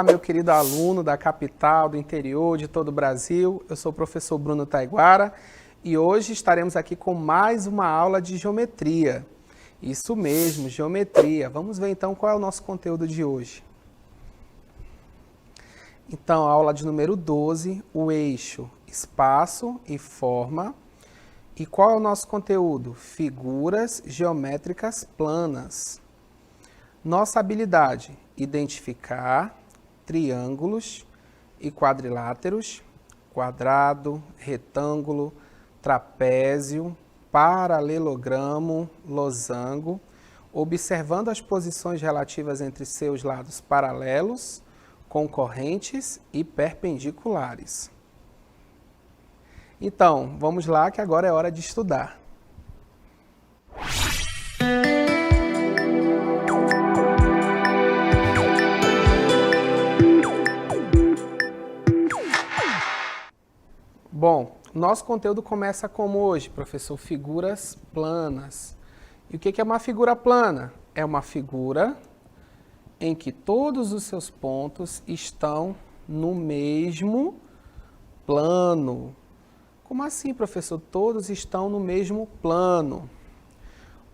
Olá, meu querido aluno da capital, do interior, de todo o Brasil. Eu sou o professor Bruno Taiguara e hoje estaremos aqui com mais uma aula de geometria. Isso mesmo, geometria. Vamos ver então qual é o nosso conteúdo de hoje. Então, aula de número 12, o eixo, espaço e forma. E qual é o nosso conteúdo? Figuras geométricas planas. Nossa habilidade: identificar triângulos e quadriláteros, quadrado, retângulo, trapézio, paralelogramo, losango, observando as posições relativas entre seus lados paralelos, concorrentes e perpendiculares. Então, vamos lá que agora é hora de estudar. Bom, nosso conteúdo começa como hoje, professor? Figuras planas. E o que é uma figura plana? É uma figura em que todos os seus pontos estão no mesmo plano. Como assim, professor? Todos estão no mesmo plano.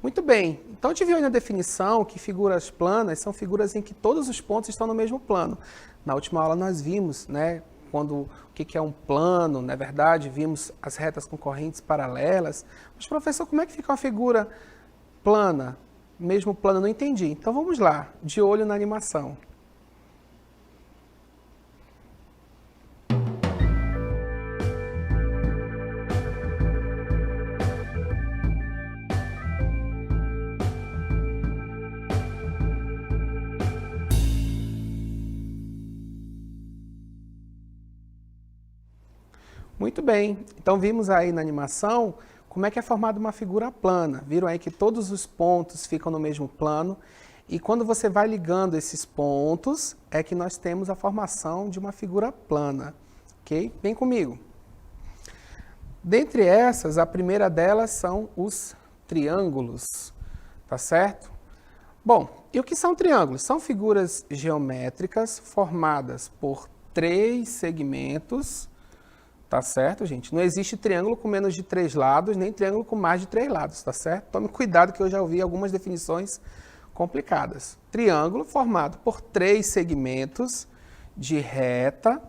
Muito bem, então a gente viu aí na definição que figuras planas são figuras em que todos os pontos estão no mesmo plano. Na última aula nós vimos, o que é um plano, na verdade, vimos as retas concorrentes paralelas. Mas, professor, como é que fica uma figura plana? Mesmo plano, não entendi. Então vamos lá, de olho na animação. Muito bem, então vimos aí na animação como é que é formada uma figura plana. Viram aí que todos os pontos ficam no mesmo plano e quando você vai ligando esses pontos é que nós temos a formação de uma figura plana, ok? Vem comigo. Dentre essas, a primeira delas são os triângulos, tá certo? Bom, e o que são triângulos? São figuras geométricas formadas por três segmentos. Tá certo, gente? Não existe triângulo com menos de 3 lados, nem triângulo com mais de 3 lados, tá certo? Tome cuidado que eu já ouvi algumas definições complicadas. Triângulo formado por 3 segmentos de reta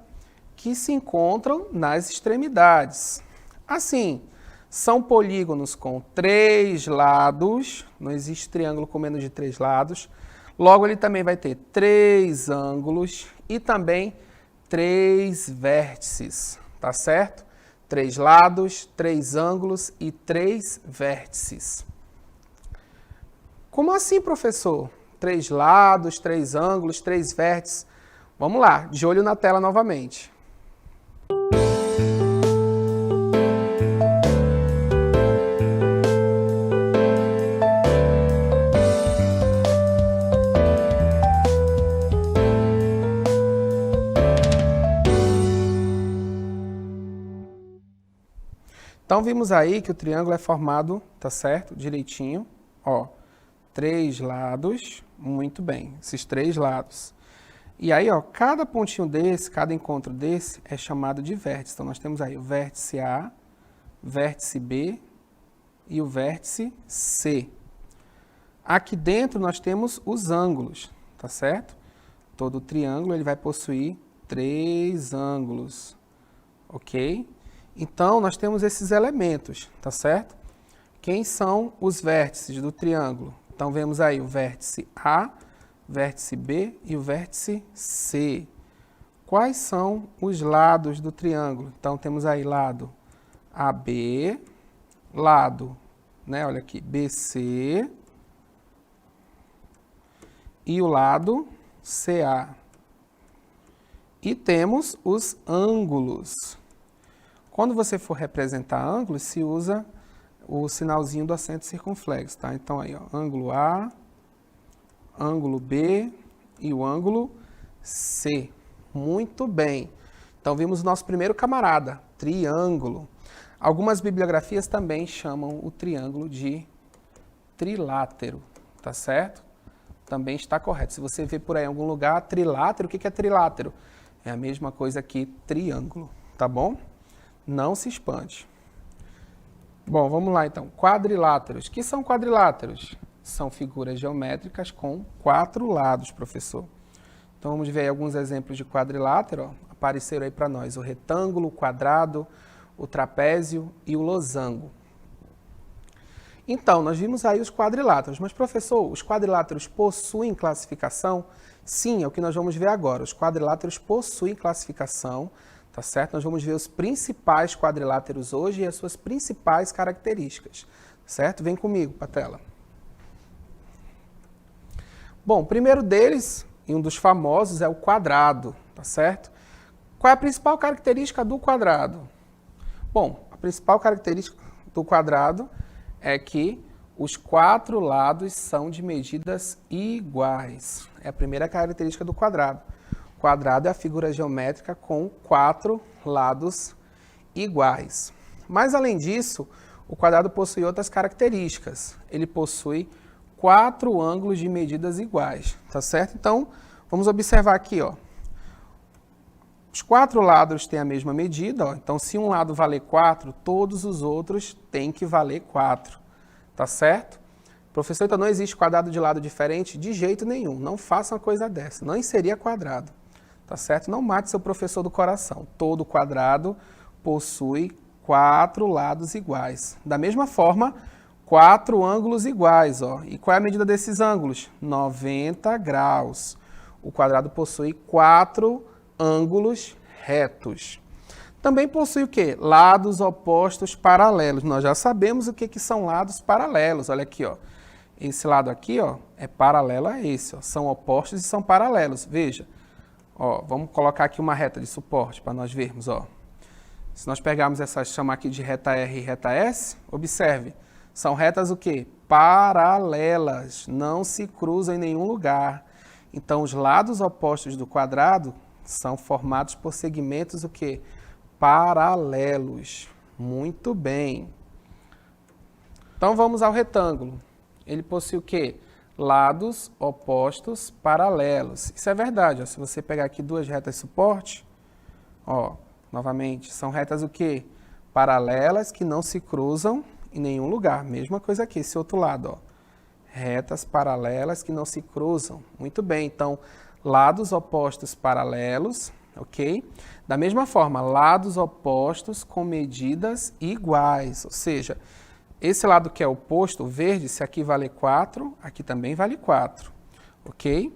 que se encontram nas extremidades. Assim, são polígonos com 3 lados, não existe triângulo com menos de 3 lados. Logo, ele também vai ter 3 ângulos e também 3 vértices. Tá certo? 3 lados, 3 ângulos e 3 vértices. Como assim, professor? 3 lados, 3 ângulos, 3 vértices. Vamos lá, de olho na tela novamente. Então, vimos aí que o triângulo é formado, tá certo? Direitinho, ó, 3 lados, muito bem, esses 3 lados. E aí, ó, cada pontinho desse, cada encontro desse é chamado de vértice. Então, nós temos aí o vértice A, vértice B e o vértice C. Aqui dentro nós temos os ângulos, tá certo? Todo triângulo ele vai possuir 3 ângulos, ok? Então, nós temos esses elementos, tá certo? Quem são os vértices do triângulo? Então, vemos aí o vértice A, vértice B e o vértice C. Quais são os lados do triângulo? Então, temos aí lado AB, lado, olha aqui, BC e o lado CA. E temos os ângulos. Quando você for representar ângulos, se usa o sinalzinho do acento circunflexo, tá? Então, aí, ó, ângulo A, ângulo B e o ângulo C. Muito bem. Então, vimos o nosso primeiro camarada, triângulo. Algumas bibliografias também chamam o triângulo de trilátero, tá certo? também está correto. Se você vê por aí em algum lugar trilátero, o que é trilátero? É a mesma coisa que triângulo, tá bom? Não se espante. Bom, vamos lá então. Quadriláteros. O que são quadriláteros? São figuras geométricas com 4 lados, professor. Então vamos ver aí alguns exemplos de quadrilátero. Ó. Apareceram aí para nós o retângulo, o quadrado, o trapézio e o losango. Então, nós vimos aí os quadriláteros. Mas, professor, os quadriláteros possuem classificação? Sim, é o que nós vamos ver agora. Os quadriláteros possuem classificação, tá certo? Nós vamos ver os principais quadriláteros hoje e as suas principais características, certo? Vem comigo para a tela. Bom, o primeiro deles, e um dos famosos, é o quadrado, tá certo? Qual é a principal característica do quadrado? Bom, a principal característica do quadrado é que os 4 lados são de medidas iguais. É a primeira característica do quadrado. O quadrado é a figura geométrica com 4 lados iguais. Mas, além disso, o quadrado possui outras características. Ele possui 4 ângulos de medidas iguais, tá certo? Então, vamos observar aqui, ó. Os 4 lados têm a mesma medida, ó. Então, se um lado valer 4, todos os outros têm que valer 4, tá certo? Professor, então não existe quadrado de lado diferente? De jeito nenhum, não faça uma coisa dessa, não seria quadrado, tá certo? Não mate seu professor do coração, todo quadrado possui 4 lados iguais. Da mesma forma, 4 ângulos iguais, ó. E qual é a medida desses ângulos? 90 graus. O quadrado possui 4 ângulos retos. Também possui o quê? Lados opostos paralelos. Nós já sabemos o que são lados paralelos. Olha aqui, ó. Esse lado aqui, ó, é paralelo a esse, ó. São opostos e são paralelos. Veja. Ó, vamos colocar aqui uma reta de suporte para nós vermos, ó. Se nós pegarmos essa, chamar aqui de reta R e reta S, observe. São retas o quê? Paralelas. Não se cruzam em nenhum lugar. Então, os lados opostos do quadrado são formados por segmentos o quê? Paralelos. Muito bem. Então, vamos ao retângulo. Ele possui o quê? Lados opostos paralelos. Isso é verdade. Ó. Se você pegar aqui 2 retas de suporte, ó, novamente, são retas o quê? Paralelas que não se cruzam em nenhum lugar. Mesma coisa aqui, esse outro lado, ó. Retas paralelas que não se cruzam. Muito bem, então, lados opostos paralelos, ok? Da mesma forma, lados opostos com medidas iguais, ou seja, esse lado que é oposto, o verde, se aqui vale 4, aqui também vale 4, ok?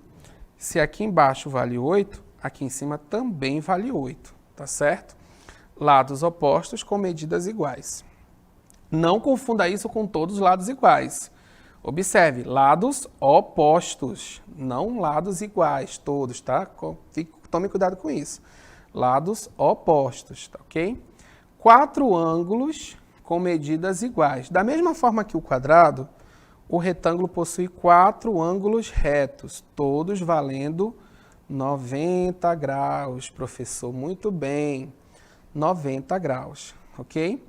Se aqui embaixo vale 8, aqui em cima também vale 8, tá certo? Lados opostos com medidas iguais. Não confunda isso com todos os lados iguais. Observe, lados opostos, não lados iguais, todos, tá? Tome cuidado com isso. Lados opostos, tá ok? 4 ângulos com medidas iguais. Da mesma forma que o quadrado, o retângulo possui 4 ângulos retos, todos valendo 90 graus, professor. Muito bem, 90 graus, ok?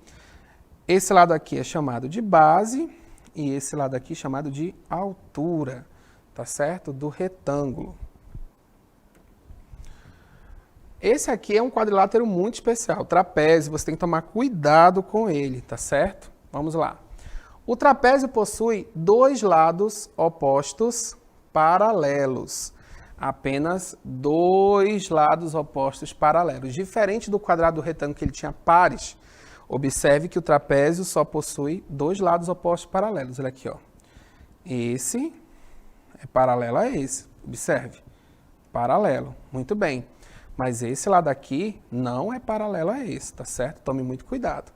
Esse lado aqui é chamado de base e esse lado aqui chamado de altura, tá certo? Do retângulo. Esse aqui é um quadrilátero muito especial, trapézio, você tem que tomar cuidado com ele, tá certo? Vamos lá. O trapézio possui 2 lados opostos paralelos. Apenas 2 lados opostos paralelos. Diferente do quadrado do retângulo que ele tinha pares, observe que o trapézio só possui 2 lados opostos paralelos. Olha aqui, ó. Esse é paralelo a esse. Observe. Paralelo. Muito bem. Mas esse lado aqui não é paralelo a esse, tá certo? Tome muito cuidado.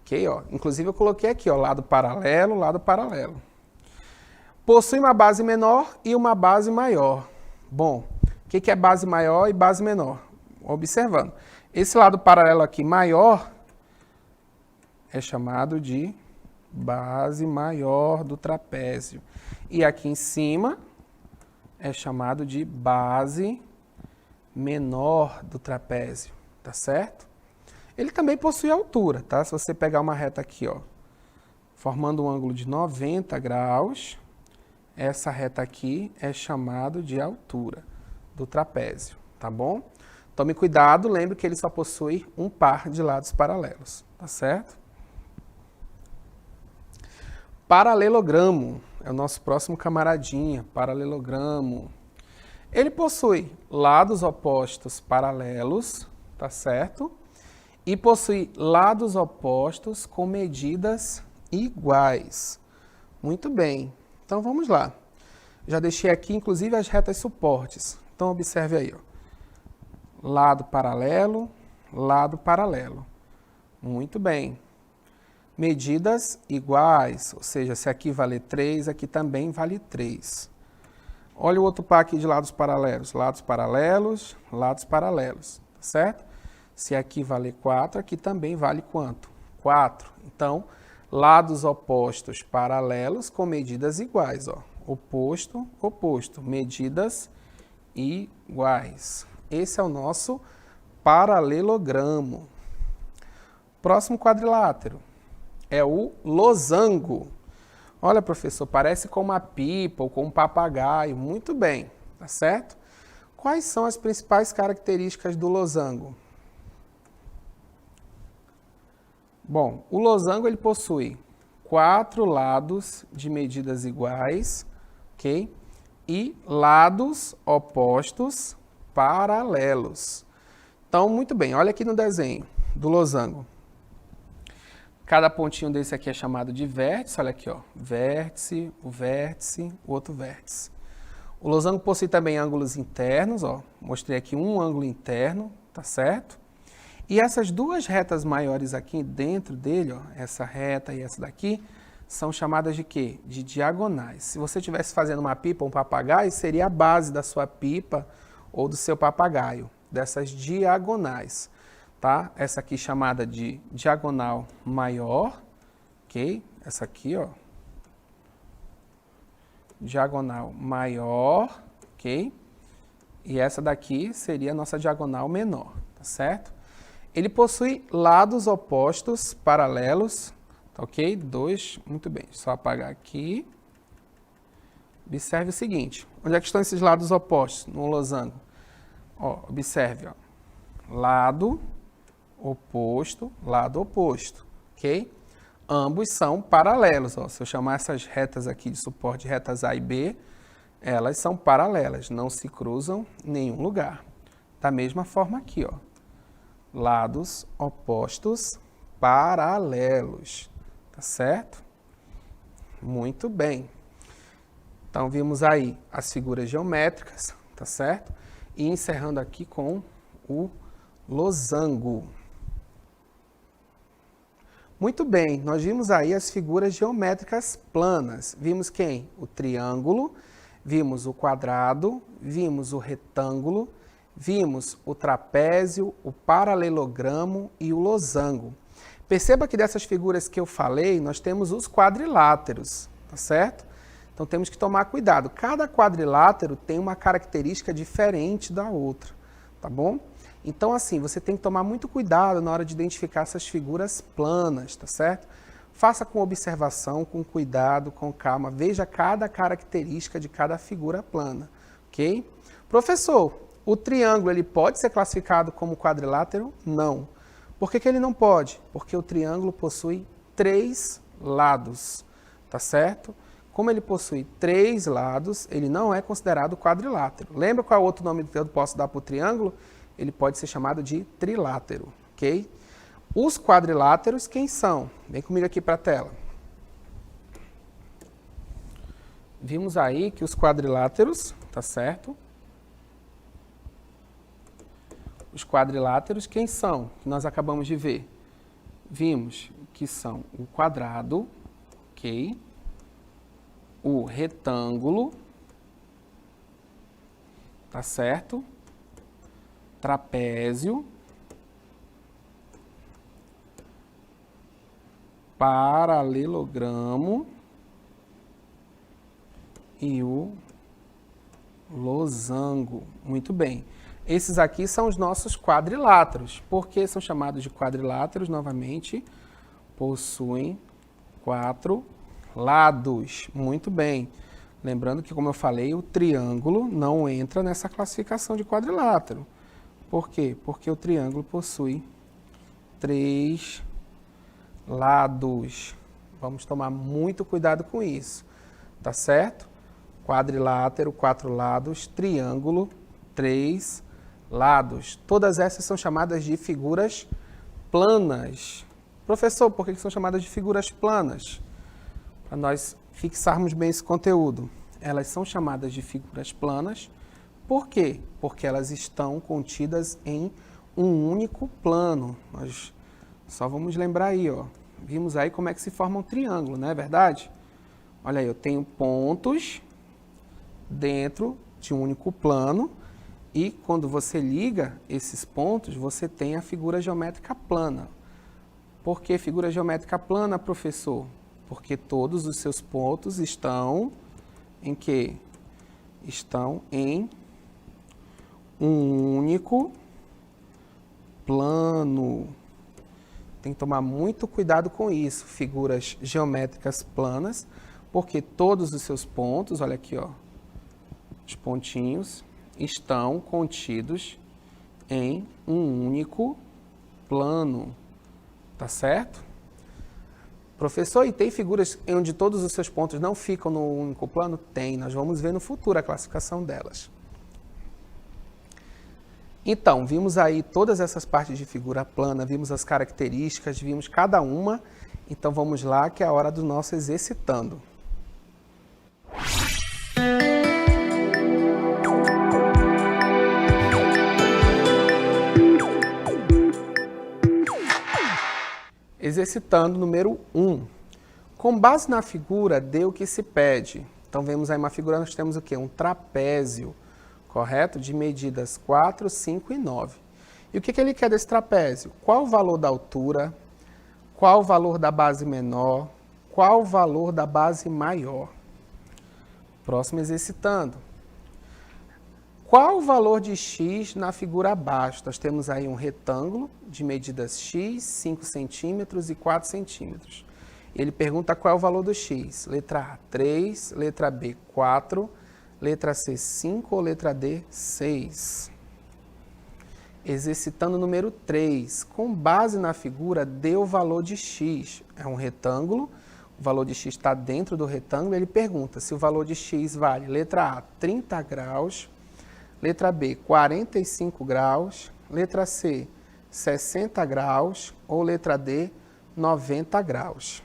Ok, ó. Inclusive eu coloquei aqui, ó, lado paralelo, lado paralelo. Possui uma base menor e uma base maior. Bom, o que é base maior e base menor? Observando. Esse lado paralelo aqui maior é chamado de base maior do trapézio. E aqui em cima é chamado de base menor do trapézio, tá certo? Ele também possui altura, tá? Se você pegar uma reta aqui, ó, formando um ângulo de 90 graus, essa reta aqui é chamado de altura do trapézio, tá bom? Tome cuidado, lembre que ele só possui um par de lados paralelos, tá certo? Paralelogramo é o nosso próximo camaradinha, paralelogramo. Ele possui lados opostos paralelos, tá certo? E possui lados opostos com medidas iguais. Muito bem. Então vamos lá. Já deixei aqui inclusive as retas suportes. Então observe aí, ó. Lado paralelo, lado paralelo. Muito bem. Medidas iguais, ou seja, se aqui vale 3, aqui também vale 3. Olha o outro par aqui de lados paralelos. Lados paralelos, lados paralelos, tá certo? Se aqui vale 4, aqui também vale quanto? 4. Então, lados opostos paralelos com medidas iguais, ó. Oposto, oposto, medidas iguais. Esse é o nosso paralelogramo. Próximo quadrilátero é o losango. Olha, professor, parece com uma pipa ou com um papagaio. Muito bem, tá certo? Quais são as principais características do losango? Bom, o losango ele possui 4 lados de medidas iguais, ok? E lados opostos paralelos. Então, muito bem, olha aqui no desenho do losango. Cada pontinho desse aqui é chamado de vértice, olha aqui, ó, vértice, o outro vértice. O losango possui também ângulos internos, ó, mostrei aqui um ângulo interno, tá certo? E essas duas retas maiores aqui dentro dele, ó, essa reta e essa daqui, são chamadas de quê? De diagonais. Se você estivesse fazendo uma pipa ou um papagaio, seria a base da sua pipa ou do seu papagaio, dessas diagonais. Tá? Essa aqui chamada de diagonal maior, ok? Essa aqui, ó, diagonal maior, ok? E essa daqui seria a nossa diagonal menor, tá certo? Ele possui lados opostos paralelos, tá ok? 2, muito bem, só apagar aqui. Observe o seguinte, onde é que estão esses lados opostos no losango? Ó, observe, ó, lado oposto, lado oposto, ok? Ambos são paralelos, ó. Se eu chamar essas retas aqui de suporte, retas A e B, elas são paralelas, não se cruzam em nenhum lugar. Da mesma forma aqui, ó, lados opostos paralelos, tá certo? Muito bem. Então, vimos aí as figuras geométricas, tá certo? E encerrando aqui com o losango. Muito bem, nós vimos aí as figuras geométricas planas. Vimos quem? O triângulo, vimos o quadrado, vimos o retângulo, vimos o trapézio, o paralelogramo e o losango. Perceba que dessas figuras que eu falei, nós temos os quadriláteros, tá certo? Então temos que tomar cuidado. Cada quadrilátero tem uma característica diferente da outra, tá bom? Então, assim, você tem que tomar muito cuidado na hora de identificar essas figuras planas, tá certo? Faça com observação, com cuidado, com calma. Veja cada característica de cada figura plana, ok? Professor, o triângulo ele pode ser classificado como quadrilátero? Não. Por que ele não pode? Porque o triângulo possui 3 lados, tá certo? Como ele possui 3 lados, ele não é considerado quadrilátero. Lembra qual é o outro nome que eu posso dar para o triângulo? Ele pode ser chamado de trilátero, ok? Os quadriláteros, quem são? Vem comigo aqui para a tela. Vimos aí que os quadriláteros, tá certo? Os quadriláteros, quem são? Que nós acabamos de ver. Vimos que são o quadrado, ok? O retângulo, tá certo? Trapézio, paralelogramo e o losango. Muito bem. Esses aqui são os nossos quadriláteros. Por que são chamados de quadriláteros? Novamente, possuem 4 lados. Muito bem. Lembrando que, como eu falei, o triângulo não entra nessa classificação de quadrilátero. Por quê? Porque o triângulo possui 3 lados. Vamos tomar muito cuidado com isso, tá certo? Quadrilátero, 4 lados, triângulo, 3 lados. Todas essas são chamadas de figuras planas. Professor, por que são chamadas de figuras planas? Para nós fixarmos bem esse conteúdo. Elas são chamadas de figuras planas. Por quê? Porque elas estão contidas em um único plano. Nós só vamos lembrar aí, ó. Vimos aí como é que se forma um triângulo, não é verdade? Olha aí, eu tenho pontos dentro de um único plano e quando você liga esses pontos, você tem a figura geométrica plana. Por que figura geométrica plana, professor? Porque todos os seus pontos estão em quê? Estão em um único plano. Tem que tomar muito cuidado com isso, figuras geométricas planas, porque todos os seus pontos, olha aqui, ó, os pontinhos, estão contidos em um único plano, tá certo? Professor, e tem figuras onde todos os seus pontos não ficam no único plano? Tem, nós vamos ver no futuro a classificação delas. Então, vimos aí todas essas partes de figura plana, vimos as características, vimos cada uma. Então, vamos lá, que é a hora do nosso exercitando. Exercitando número 1. Com base na figura, dê o que se pede. Então, vemos aí uma figura, nós temos o quê? Um trapézio. Correto? De medidas 4, 5 e 9. E o que ele quer desse trapézio? Qual o valor da altura? Qual o valor da base menor? Qual o valor da base maior? Próximo exercitando. Qual o valor de x na figura abaixo? Nós temos aí um retângulo de medidas x, 5 centímetros e 4 centímetros. Ele pergunta qual é o valor do x. Letra A, 3. Letra B, 4. Letra C, 5 ou letra D, 6? Exercitando o número 3. Com base na figura, dê o valor de x. É um retângulo, o valor de x está dentro do retângulo. Ele pergunta se o valor de x vale letra A, 30 graus, letra B, 45 graus, letra C, 60 graus ou letra D, 90 graus.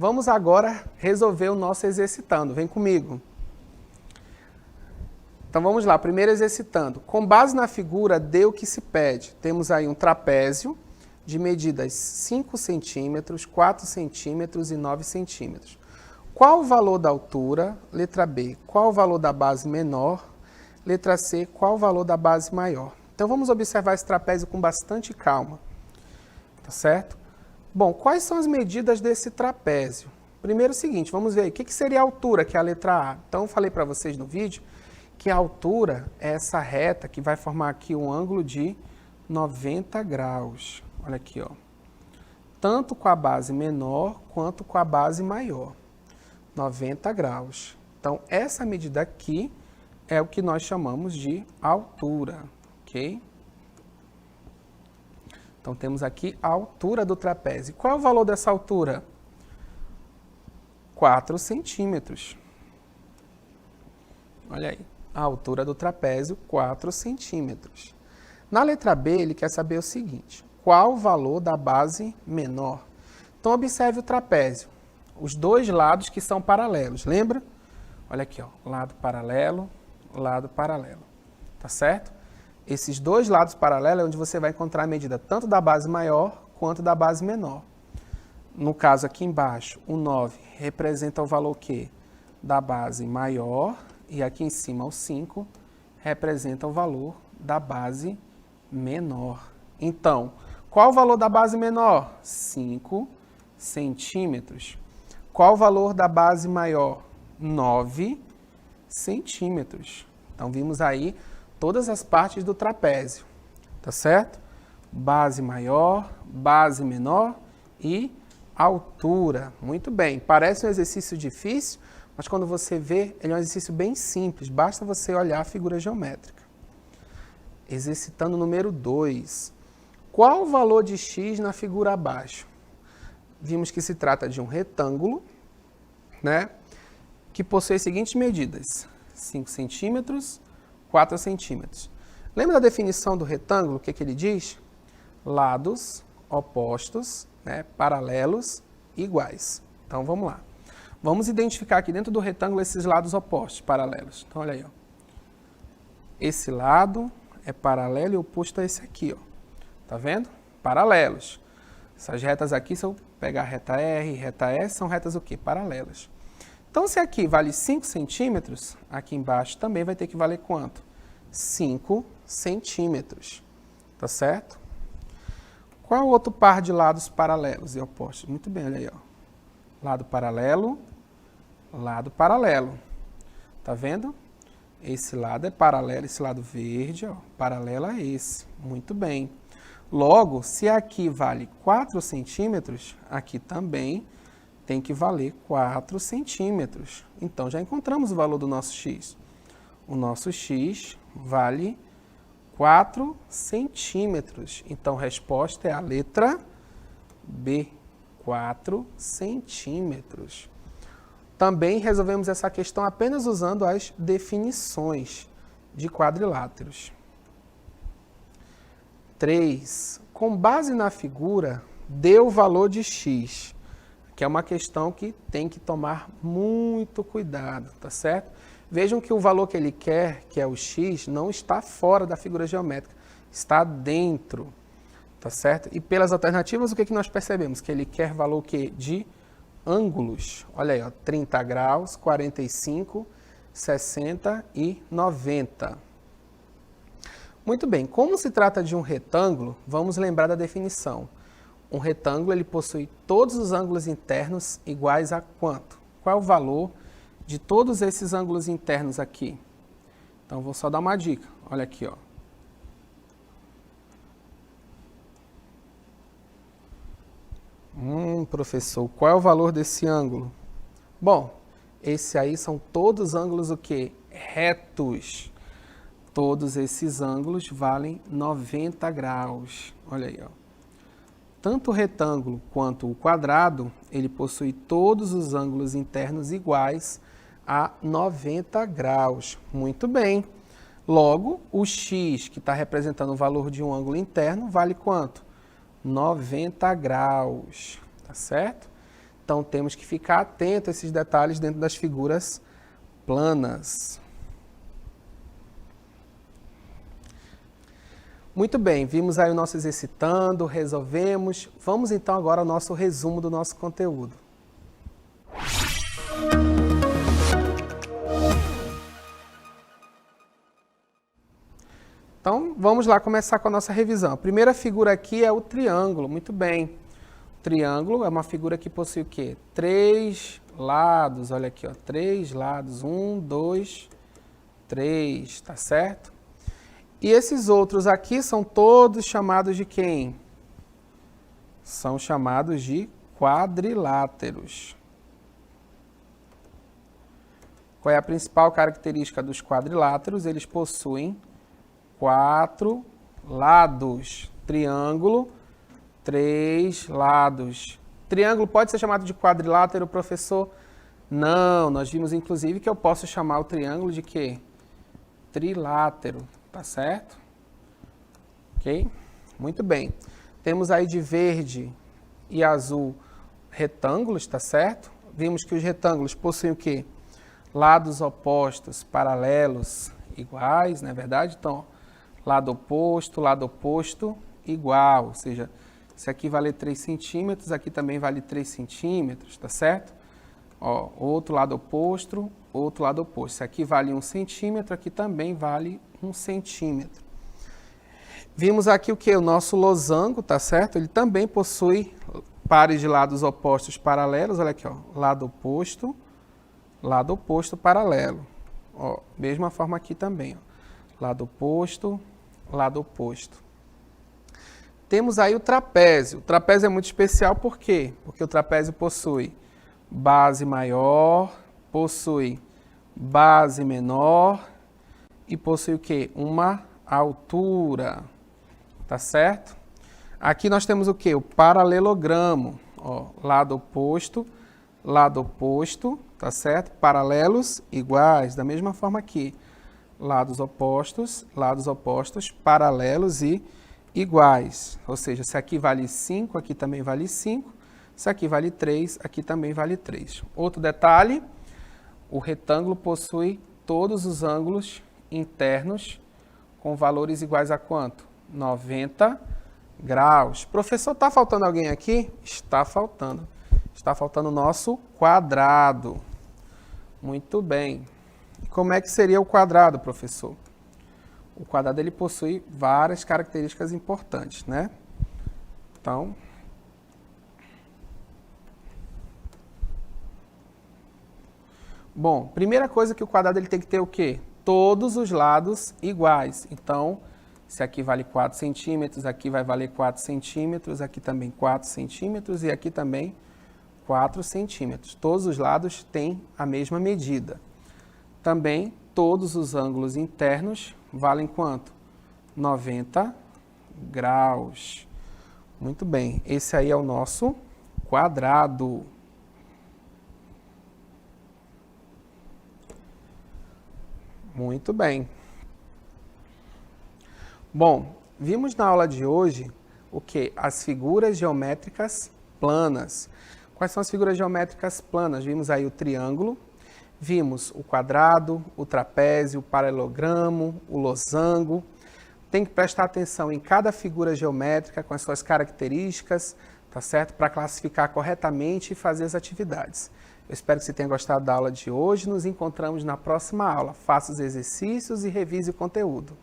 Vamos agora resolver o nosso exercitando. Vem comigo. Então vamos lá, primeiro exercitando. Com base na figura, dê o que se pede. Temos aí um trapézio de medidas 5 centímetros, 4 centímetros e 9 centímetros. Qual o valor da altura? Letra B. Qual o valor da base menor? Letra C. Qual o valor da base maior? Então vamos observar esse trapézio com bastante calma. Tá certo? Bom, quais são as medidas desse trapézio? Primeiro o seguinte, vamos ver aí, o que seria a altura, que é a letra A? Então eu falei para vocês no vídeo que a altura é essa reta que vai formar aqui um ângulo de 90 graus. Olha aqui, ó. Tanto com a base menor quanto com a base maior. 90 graus. Então, essa medida aqui é o que nós chamamos de altura, ok? Então, temos aqui a altura do trapézio. Qual é o valor dessa altura? 4 centímetros. Olha aí. A altura do trapézio, 4 centímetros. Na letra B, ele quer saber o seguinte. Qual o valor da base menor? Então, observe o trapézio. Os dois lados que são paralelos, lembra? Olha aqui, ó, lado paralelo, lado paralelo. Tá certo? Esses dois lados paralelos é onde você vai encontrar a medida tanto da base maior quanto da base menor. No caso aqui embaixo, o 9 representa o valor quê? Da base maior. E aqui em cima, o 5, representa o valor da base menor. Então, qual o valor da base menor? 5 centímetros. Qual o valor da base maior? 9 centímetros. Então, vimos aí todas as partes do trapézio. Tá certo? Base maior, base menor e altura. Muito bem. Parece um exercício difícil, mas quando você vê, ele é um exercício bem simples, basta você olhar a figura geométrica. Exercitando o número 2. Qual o valor de x na figura abaixo? Vimos que se trata de um retângulo, né, que possui as seguintes medidas. 5 centímetros, 4 centímetros. Lembra da definição do retângulo? O que ele diz? Lados opostos, né, paralelos, iguais. Então, vamos lá. Vamos identificar aqui dentro do retângulo esses lados opostos, paralelos. Então, olha aí, ó. Esse lado é paralelo e oposto a esse aqui, ó. Tá vendo? Paralelos. Essas retas aqui, se eu pegar a reta R e reta S, são retas o quê? Paralelas. Então, se aqui vale 5 centímetros, aqui embaixo também vai ter que valer quanto? 5 centímetros. Tá certo? Qual é o outro par de lados paralelos e opostos? Muito bem, olha aí, ó. Lado paralelo, lado paralelo. Tá vendo? Esse lado é paralelo, esse lado verde, ó, paralelo a esse. Muito bem. Logo, se aqui vale 4 centímetros, aqui também tem que valer 4 centímetros. Então, já encontramos o valor do nosso x. O nosso x vale 4 centímetros. Então, a resposta é a letra B. 4 centímetros. Também resolvemos essa questão apenas usando as definições de quadriláteros. 3. Com base na figura, dê o valor de x, que é uma questão que tem que tomar muito cuidado, tá certo? Vejam que o valor que ele quer, que é o x, não está fora da figura geométrica, está dentro. Tá certo? E pelas alternativas, o que nós percebemos? Que ele quer valor o quê? De ângulos. Olha aí, ó, 30 graus, 45, 60 e 90. Muito bem, como se trata de um retângulo, vamos lembrar da definição. Um retângulo, ele possui todos os ângulos internos iguais a quanto? Qual é o valor de todos esses ângulos internos aqui? Então, vou só dar uma dica. Olha aqui, ó. Professor, qual é o valor desse ângulo? Bom, esse aí são todos ângulos o quê? Retos. Todos esses ângulos valem 90 graus. Olha aí, ó. Tanto o retângulo quanto o quadrado, ele possui todos os ângulos internos iguais a 90 graus. Muito bem. Logo, o x, que está representando o valor de um ângulo interno, vale quanto? 90 graus, tá certo? Então, temos que ficar atento a esses detalhes dentro das figuras planas. Muito bem, vimos aí o nosso exercitando, resolvemos. Vamos então agora ao nosso resumo do nosso conteúdo. Então, vamos lá começar com a nossa revisão. A primeira figura aqui é o triângulo, muito bem. O triângulo é uma figura que possui o quê? 3 lados, olha aqui, ó, 3 lados, 1, 2, 3, tá certo? E esses outros aqui são todos chamados de quem? São chamados de quadriláteros. Qual é a principal característica dos quadriláteros? Eles possuem 4 lados. Triângulo, 3 lados. Triângulo pode ser chamado de quadrilátero, professor? Não, nós vimos inclusive que eu posso chamar o triângulo de quê? Trilátero, tá certo? Ok? Muito bem. Temos aí de verde e azul retângulos, tá certo? Vimos que os retângulos possuem o quê? Lados opostos, paralelos, iguais, não é verdade? Então, lado oposto, igual. Ou seja, se aqui vale 3 centímetros, aqui também vale 3 centímetros, tá certo? Ó, outro lado oposto, outro lado oposto. Se aqui vale 1 centímetro, aqui também vale 1 centímetro. Vimos aqui o que? O nosso losango, tá certo? Ele também possui pares de lados opostos paralelos. Olha aqui, ó, lado oposto, paralelo. Ó, mesma forma aqui também, ó, lado oposto, lado oposto. Temos aí o trapézio. O trapézio é muito especial, por quê? Porque o trapézio possui base maior, possui base menor e possui o quê? Uma altura, tá certo? Aqui nós temos o quê? O paralelogramo, ó, lado oposto, tá certo? Paralelos iguais, da mesma forma aqui, lados opostos, paralelos e iguais. Ou seja, se aqui vale 5, aqui também vale 5. Se aqui vale 3, aqui também vale 3. Outro detalhe, o retângulo possui todos os ângulos internos com valores iguais a quanto? 90 graus. Professor, está faltando alguém aqui? Está faltando. Está faltando o nosso quadrado. Muito bem. E como é que seria o quadrado, professor? O quadrado ele possui várias características importantes, né? Então, bom, primeira coisa que o quadrado ele tem que ter o quê? Todos os lados iguais. Então, se aqui vale 4 centímetros, aqui vai valer 4 centímetros, aqui também 4 centímetros e aqui também 4 centímetros. Todos os lados têm a mesma medida. Também, todos os ângulos internos valem quanto? 90 graus. Muito bem, esse aí é o nosso quadrado. Muito bem. Bom, vimos na aula de hoje o que? As figuras geométricas planas. Quais são as figuras geométricas planas? Vimos aí o triângulo, vimos o quadrado, o trapézio, o paralelogramo, o losango. Tem que prestar atenção em cada figura geométrica com as suas características, tá certo? Para classificar corretamente e fazer as atividades. Eu espero que você tenha gostado da aula de hoje. Nos encontramos na próxima aula. Faça os exercícios e revise o conteúdo.